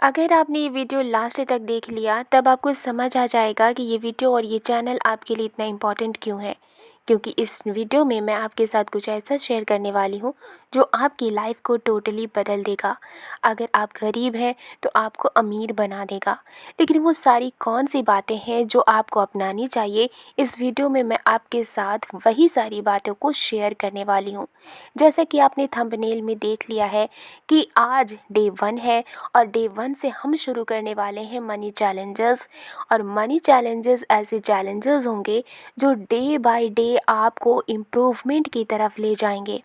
अगर आपने ये वीडियो लास्ट तक देख लिया तब आपको समझ आ जाएगा कि ये वीडियो और ये चैनल आपके लिए इतना इम्पोर्टेंट क्यों है। क्योंकि इस वीडियो में मैं आपके साथ कुछ ऐसा शेयर करने वाली हूँ जो आपकी लाइफ को टोटली बदल देगा। अगर आप गरीब हैं तो आपको अमीर बना देगा। लेकिन वो सारी कौन सी बातें हैं जो आपको अपनानी चाहिए, इस वीडियो में मैं आपके साथ वही सारी बातों को शेयर करने वाली हूँ। जैसा कि आपने थंबनेल में देख लिया है कि आज डे 1 है और डे 1 से हम शुरू करने वाले हैं मनी चैलेंजेस। और मनी चैलेंजेस ऐसे चैलेंजेस होंगे जो डे बाय डे आपको इम्प्रूवमेंट की तरफ ले जाएंगे,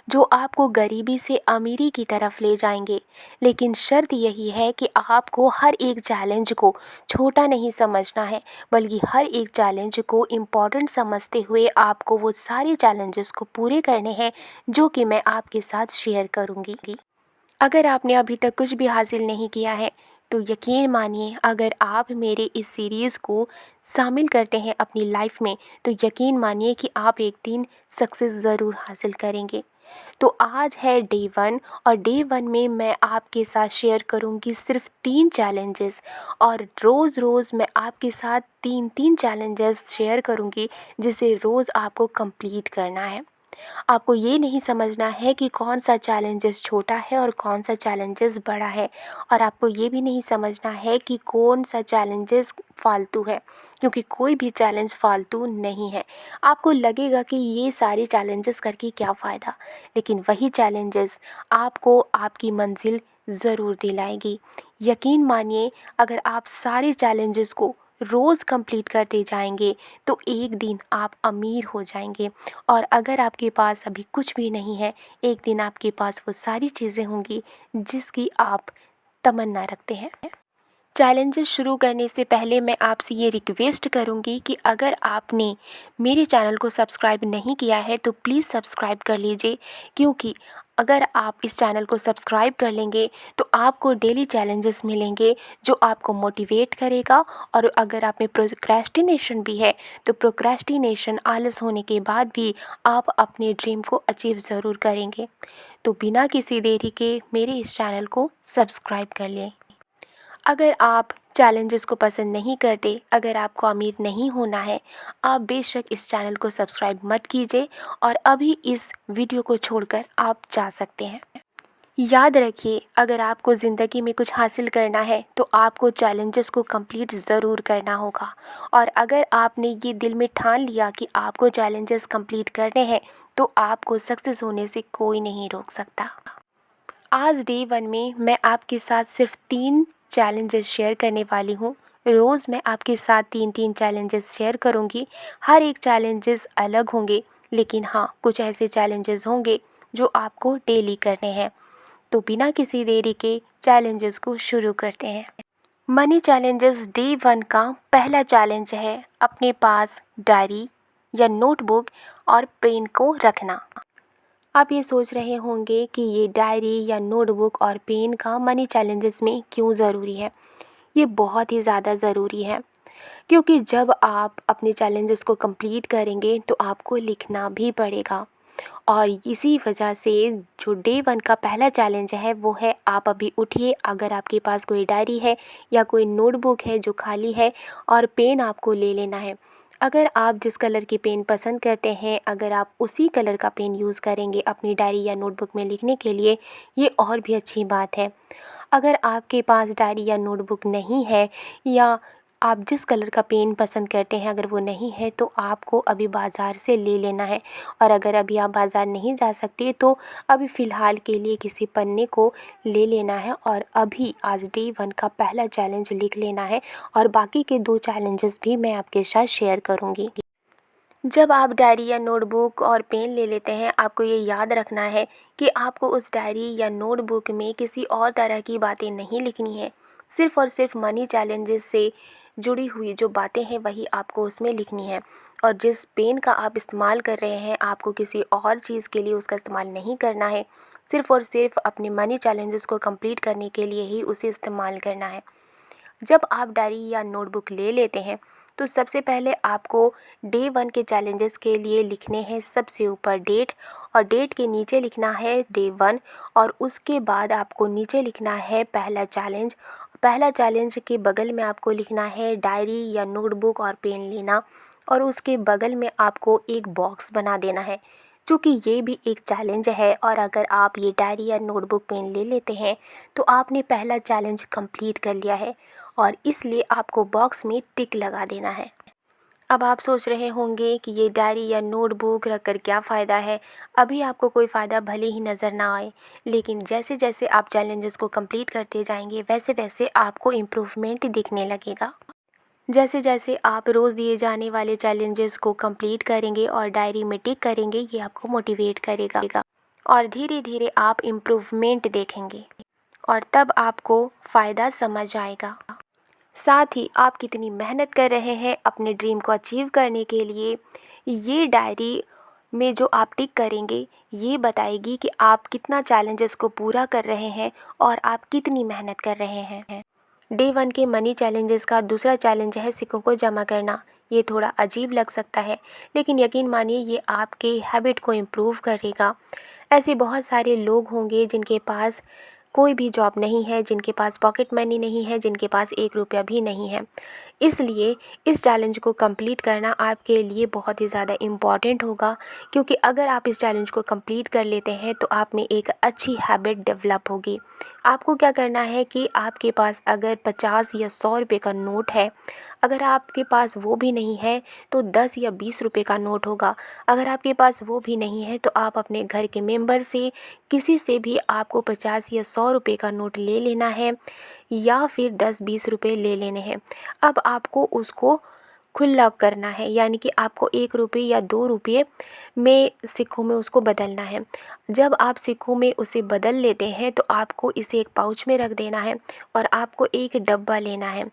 जो आपको गरीबी से अमीरी की तरफ ले जाएंगे। लेकिन शर्त यही है कि आपको हर एक चैलेंज को छोटा नहीं समझना है, बल्कि हर एक चैलेंज को इम्पॉर्टेंट समझते हुए आपको वो सारे चैलेंजेस को पूरे करने हैं जो कि मैं आपके साथ शेयर करूँगी। अगर आपने अभी तक कुछ भी हासिल नहीं किया है तो यकीन मानिए, अगर आप मेरे इस सीरीज़ को शामिल करते हैं अपनी लाइफ में तो यकीन मानिए कि आप एक दिन सक्सेस ज़रूर हासिल करेंगे। तो आज है डे 1 और डे 1 में मैं आपके साथ शेयर करूंगी सिर्फ 3 चैलेंजेस। और रोज़ रोज़ मैं आपके साथ 3 चैलेंजेस शेयर करूंगी जिसे रोज़ आपको कंप्लीट करना है। आपको ये नहीं समझना है कि कौन सा चैलेंजेस छोटा है और कौन सा चैलेंजेस बड़ा है। और आपको ये भी नहीं समझना है कि कौन सा चैलेंजेस फालतू है, क्योंकि कोई भी चैलेंज फालतू नहीं है। आपको लगेगा कि ये सारे चैलेंजेस करके क्या फ़ायदा, लेकिन वही चैलेंजेस आपको आपकी मंजिल ज़रूर दिलाएगी। यकीन मानिए, अगर आप सारे चैलेंजेस को रोज़ कंप्लीट करते जाएंगे तो एक दिन आप अमीर हो जाएंगे। और अगर आपके पास अभी कुछ भी नहीं है, एक दिन आपके पास वो सारी चीज़ें होंगी जिसकी आप तमन्ना रखते हैं। चैलेंजेस शुरू करने से पहले मैं आपसे ये रिक्वेस्ट करूँगी कि अगर आपने मेरे चैनल को सब्सक्राइब नहीं किया है तो प्लीज़ सब्सक्राइब कर लीजिए। क्योंकि अगर आप इस चैनल को सब्सक्राइब कर लेंगे तो आपको डेली चैलेंजेस मिलेंगे जो आपको मोटिवेट करेगा। और अगर आप में प्रोक्रेस्टिनेशन भी है तो प्रोक्रेस्टिनेशन आलस होने के बाद भी आप अपने ड्रीम को अचीव ज़रूर करेंगे। तो बिना किसी देरी के मेरे इस चैनल को सब्सक्राइब कर लें। अगर आप चैलेंजेस को पसंद नहीं करते, अगर आपको अमीर नहीं होना है, आप बेशक इस चैनल को सब्सक्राइब मत कीजिए और अभी इस वीडियो को छोड़कर आप जा सकते हैं। याद रखिए, अगर आपको ज़िंदगी में कुछ हासिल करना है तो आपको चैलेंजेस को कंप्लीट ज़रूर करना होगा। और अगर आपने ये दिल में ठान लिया कि आपको चैलेंजेस कंप्लीट करने हैं तो आपको सक्सेस होने से कोई नहीं रोक सकता। आज डे 1 में मैं आपके साथ सिर्फ 3 चैलेंजेस शेयर करने वाली हूँ। रोज़ मैं आपके साथ 3 चैलेंजेस शेयर करूँगी। हर एक चैलेंजेस अलग होंगे, लेकिन हाँ, कुछ ऐसे चैलेंजेस होंगे जो आपको डेली करने हैं। तो बिना किसी देरी के चैलेंजेस को शुरू करते हैं। मनी चैलेंजेस डे 1 का पहला चैलेंज है अपने पास डायरी या नोटबुक और पेन को रखना। आप ये सोच रहे होंगे कि ये डायरी या नोटबुक और पेन का मनी चैलेंजेस में क्यों ज़रूरी है। ये बहुत ही ज़्यादा ज़रूरी है, क्योंकि जब आप अपने चैलेंजेस को कंप्लीट करेंगे तो आपको लिखना भी पड़ेगा। और इसी वजह से जो डे 1 का पहला चैलेंज है वो है, आप अभी उठिए, अगर आपके पास कोई डायरी है या कोई नोटबुक है जो खाली है, और पेन आपको ले लेना है। अगर आप जिस कलर की पेन पसंद करते हैं, अगर आप उसी कलर का पेन यूज़ करेंगे अपनी डायरी या नोटबुक में लिखने के लिए, ये और भी अच्छी बात है। अगर आपके पास डायरी या नोटबुक नहीं है, या आप जिस कलर का पेन पसंद करते हैं अगर वो नहीं है, तो आपको अभी बाज़ार से ले लेना है। और अगर अभी आप बाज़ार नहीं जा सकते तो अभी फ़िलहाल के लिए किसी पन्ने को ले लेना है और अभी आज डे 1 का पहला चैलेंज लिख लेना है। और बाकी के 2 चैलेंजेस भी मैं आपके साथ शेयर करूँगी। जब आप डायरी या नोटबुक और पेन ले लेते हैं, आपको ये याद रखना है कि आपको उस डायरी या नोटबुक में किसी और तरह की बातें नहीं लिखनी है। सिर्फ़ और सिर्फ मनी चैलेंजेस से जुड़ी हुई जो बातें हैं वही आपको उसमें लिखनी है। और जिस पेन का आप इस्तेमाल कर रहे हैं, आपको किसी और चीज़ के लिए उसका इस्तेमाल नहीं करना है। सिर्फ़ और सिर्फ अपने मनी चैलेंजेस को कंप्लीट करने के लिए ही उसे इस्तेमाल करना है। जब आप डायरी या नोटबुक ले लेते हैं तो सबसे पहले आपको डे 1 के चैलेंजेस के लिए लिखने हैं सबसे ऊपर डेट, और डेट के नीचे लिखना है डे 1, और उसके बाद आपको नीचे लिखना है पहला चैलेंज, पहला चैलेंज के बगल में आपको लिखना है डायरी या नोटबुक और पेन लेना, और उसके बगल में आपको एक बॉक्स बना देना है, क्योंकि ये भी एक चैलेंज है। और अगर आप ये डायरी या नोटबुक पेन ले लेते हैं तो आपने पहला चैलेंज कंप्लीट कर लिया है, और इसलिए आपको बॉक्स में टिक लगा देना है। अब आप सोच रहे होंगे कि ये डायरी या नोटबुक रख कर क्या फ़ायदा है। अभी आपको कोई फ़ायदा भले ही नज़र ना आए, लेकिन जैसे जैसे आप चैलेंजेस को कंप्लीट करते जाएंगे वैसे वैसे आपको इम्प्रूवमेंट दिखने लगेगा। जैसे जैसे आप रोज़ दिए जाने वाले चैलेंजेस को कंप्लीट करेंगे और डायरी में टिक करेंगे, ये आपको मोटिवेट करेगा और धीरे धीरे आप इम्प्रूवमेंट देखेंगे, और तब आपको फ़ायदा समझ आएगा। साथ ही आप कितनी मेहनत कर रहे हैं अपने ड्रीम को अचीव करने के लिए, ये डायरी में जो आप टिक करेंगे ये बताएगी कि आप कितना चैलेंजेस को पूरा कर रहे हैं और आप कितनी मेहनत कर रहे हैं। डे 1 के मनी चैलेंजेस का दूसरा चैलेंज है सिक्कों को जमा करना। ये थोड़ा अजीब लग सकता है, लेकिन यकीन मानिए ये आपके हैबिट को इम्प्रूव करेगा। ऐसे बहुत सारे लोग होंगे जिनके पास कोई भी जॉब नहीं है, जिनके पास पॉकेट मनी नहीं है, जिनके पास 1 रुपया भी नहीं है। इसलिए इस चैलेंज को कंप्लीट करना आपके लिए बहुत ही ज़्यादा इम्पॉर्टेंट होगा, क्योंकि अगर आप इस चैलेंज को कंप्लीट कर लेते हैं तो आप में एक अच्छी हैबिट डेवलप होगी। आपको क्या करना है कि आपके पास अगर 50 या 100 रुपये का नोट है, अगर आपके पास वो भी नहीं है तो 10 या 20 रुपये का नोट होगा। अगर आपके पास वो भी नहीं है तो आप अपने घर के मेंबर से किसी से भी आपको 50 या 100 रुपये का नोट ले लेना है, या फिर 10-20 रुपये ले लेने हैं। अब आपको उसको खुला करना है, यानी कि आपको 1 रुपये या 2 रुपये में सिक्कों में उसको बदलना है। जब आप सिक्कों में उसे बदल लेते हैं तो आपको इसे एक पाउच में रख देना है, और आपको एक डब्बा लेना है।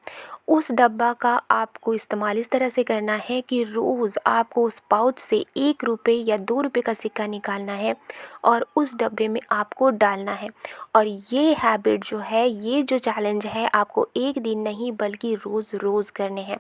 उस डब्बा का आपको इस्तेमाल इस तरह से करना है कि रोज़ आपको उस पाउच से 1 रुपये या 2 रुपये का सिक्का निकालना है और उस डब्बे में आपको डालना है। और ये हैबिट जो है, ये जो चैलेंज है, आपको एक दिन नहीं बल्कि रोज़ रोज़ करने हैं।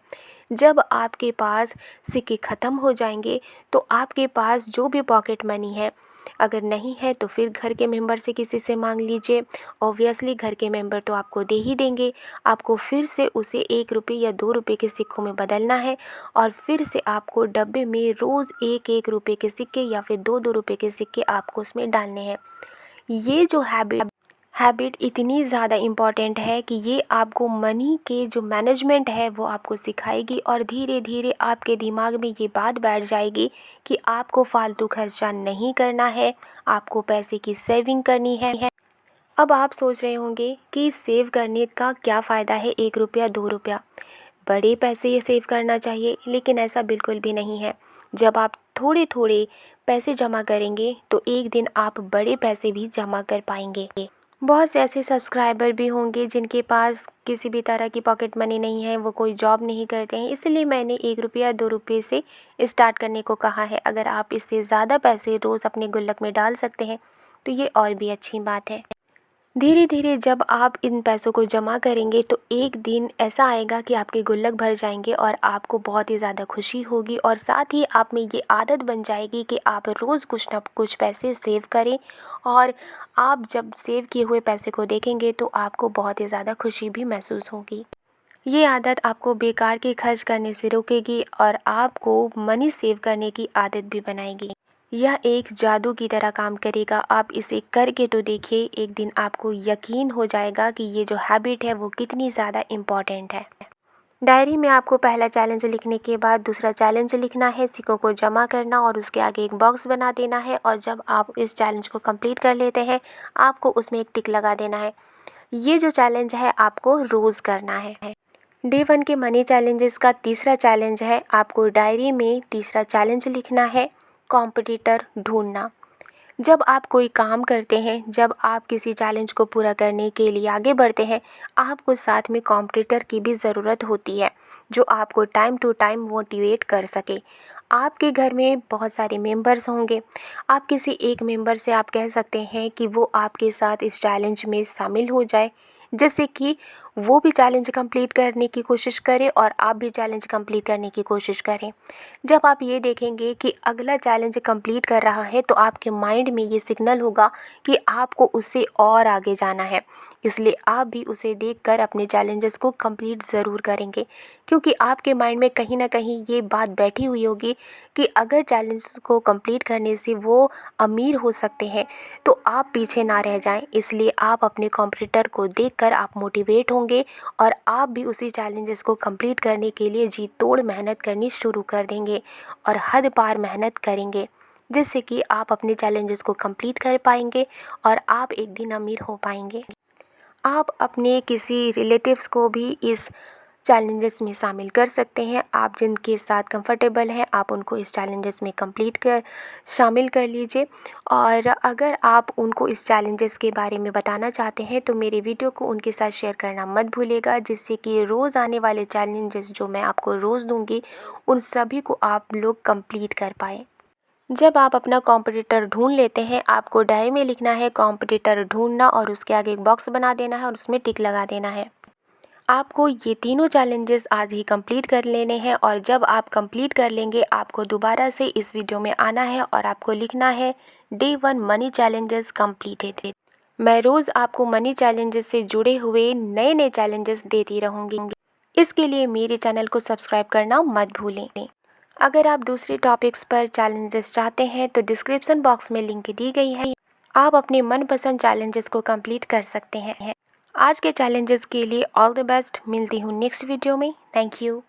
जब आपके पास सिक्के ख़त्म हो जाएंगे तो आपके पास जो भी पॉकेट मनी है, अगर नहीं है तो फिर घर के मेंबर से किसी से मांग लीजिए। ऑब्वियसली घर के मेंबर तो आपको दे ही देंगे। आपको फिर से उसे 1 रुपये या 2 रुपये के सिक्कों में बदलना है, और फिर से आपको डब्बे में रोज़ 1-1 रुपये के सिक्के या फिर 2-2 रुपये के सिक्के आपको उसमें डालने हैं। ये जो हैबिट इतनी ज़्यादा इम्पॉर्टेंट है कि ये आपको मनी के जो मैनेजमेंट है वो आपको सिखाएगी, और धीरे धीरे आपके दिमाग में ये बात बैठ जाएगी कि आपको फालतू खर्चा नहीं करना है, आपको पैसे की सेविंग करनी है। अब आप सोच रहे होंगे कि सेव करने का क्या फ़ायदा है, 1 रुपया 2 रुपया, बड़े पैसे ये सेव करना चाहिए, लेकिन ऐसा बिल्कुल भी नहीं है। जब आप थोड़े थोड़े पैसे जमा करेंगे तो एक दिन आप बड़े पैसे भी जमा कर पाएंगे। बहुत से ऐसे सब्सक्राइबर भी होंगे जिनके पास किसी भी तरह की पॉकेट मनी नहीं है, वो कोई जॉब नहीं करते हैं, इसलिए मैंने 1 रुपया 2 रुपये से स्टार्ट करने को कहा है। अगर आप इससे ज़्यादा पैसे रोज़ अपने गुल्लक में डाल सकते हैं तो ये और भी अच्छी बात है। धीरे धीरे जब आप इन पैसों को जमा करेंगे तो एक दिन ऐसा आएगा कि आपके गुल्लक भर जाएंगे और आपको बहुत ही ज़्यादा खुशी होगी, और साथ ही आप में ये आदत बन जाएगी कि आप रोज़ कुछ ना कुछ पैसे सेव करें, और आप जब सेव किए हुए पैसे को देखेंगे तो आपको बहुत ही ज़्यादा खुशी भी महसूस होगी। ये आदत आपको बेकार के खर्च करने से रोकेगी और आपको मनी सेव करने की आदत भी बनाएगी। यह एक जादू की तरह काम करेगा। आप इसे करके तो देखिए, एक दिन आपको यकीन हो जाएगा कि ये जो हैबिट है वो कितनी ज़्यादा इम्पॉर्टेंट है। डायरी में आपको पहला चैलेंज लिखने के बाद दूसरा चैलेंज लिखना है, सिक्कों को जमा करना और उसके आगे एक बॉक्स बना देना है, और जब आप इस चैलेंज को कंप्लीट कर लेते हैं आपको उसमें एक टिक लगा देना है। ये जो चैलेंज है आपको रोज़ करना है। डे 1 के मनी चैलेंजेस का तीसरा चैलेंज है, आपको डायरी में तीसरा चैलेंज लिखना है, कॉम्पिटिटर ढूंढना। जब आप कोई काम करते हैं, जब आप किसी चैलेंज को पूरा करने के लिए आगे बढ़ते हैं, आपको साथ में कॉम्पिटिटर की भी ज़रूरत होती है जो आपको टाइम टू टाइम मोटिवेट कर सके। आपके घर में बहुत सारे मेंबर्स होंगे, आप किसी एक मेंबर से आप कह सकते हैं कि वो आपके साथ इस चैलेंज में शामिल हो जाए, जिससे कि वो भी चैलेंज कंप्लीट करने की कोशिश करें और आप भी चैलेंज कंप्लीट करने की कोशिश करें। जब आप ये देखेंगे कि अगला चैलेंज कंप्लीट कर रहा है तो आपके माइंड में ये सिग्नल होगा कि आपको उससे और आगे जाना है, इसलिए आप भी उसे देखकर अपने चैलेंजेस को कंप्लीट ज़रूर करेंगे, क्योंकि आपके माइंड में कहीं ना कहीं ये बात बैठी हुई होगी कि अगर चैलेंजेस को कंप्लीट करने से वो अमीर हो सकते हैं तो आप पीछे ना रह जाएं। इसलिए आप अपने कॉम्पिटिटर को देखकर आप मोटिवेट होंगे और आप भी उसी चैलेंजेस को कंप्लीट करने के लिए जी तोड़ मेहनत करनी शुरू कर देंगे और हद पार मेहनत करेंगे, जिससे कि आप अपने चैलेंजेस को कंप्लीट कर पाएंगे और आप एक दिन अमीर हो पाएंगे। आप अपने किसी रिलेटिव्स को भी इस चैलेंजेस में शामिल कर सकते हैं। आप जिनके साथ कंफर्टेबल हैं आप उनको इस चैलेंजेस में शामिल कर लीजिए। और अगर आप उनको इस चैलेंजेस के बारे में बताना चाहते हैं तो मेरे वीडियो को उनके साथ शेयर करना मत भूलिएगा, जिससे कि रोज़ आने वाले चैलेंजेस जो मैं आपको रोज़ दूंगी उन सभी को आप लोग कंप्लीट कर पाएँ। जब आप अपना कॉम्पिटिटर ढूंढ लेते हैं, आपको डायरी में लिखना है कॉम्पिटिटर ढूंढना और उसके आगे एक बॉक्स बना देना है और उसमें टिक लगा देना है। आपको ये तीनों चैलेंजेस आज ही कंप्लीट कर लेने हैं और जब आप कंप्लीट कर लेंगे आपको दोबारा से इस वीडियो में आना है और आपको लिखना है डे 1 मनी चैलेंजेस कंप्लीटेड। मैं रोज़ आपको मनी चैलेंजेस से जुड़े हुए नए नए चैलेंजेस देती रहूँगी। इसके लिए मेरे चैनल को सब्सक्राइब करना मत भूलें। अगर आप दूसरे टॉपिक्स पर चैलेंजेस चाहते हैं तो डिस्क्रिप्शन बॉक्स में लिंक दी गई है, आप अपने मनपसंद चैलेंजेस को कंप्लीट कर सकते हैं। आज के चैलेंजेस के लिए ऑल द बेस्ट। मिलती हूँ नेक्स्ट वीडियो में। Thank you.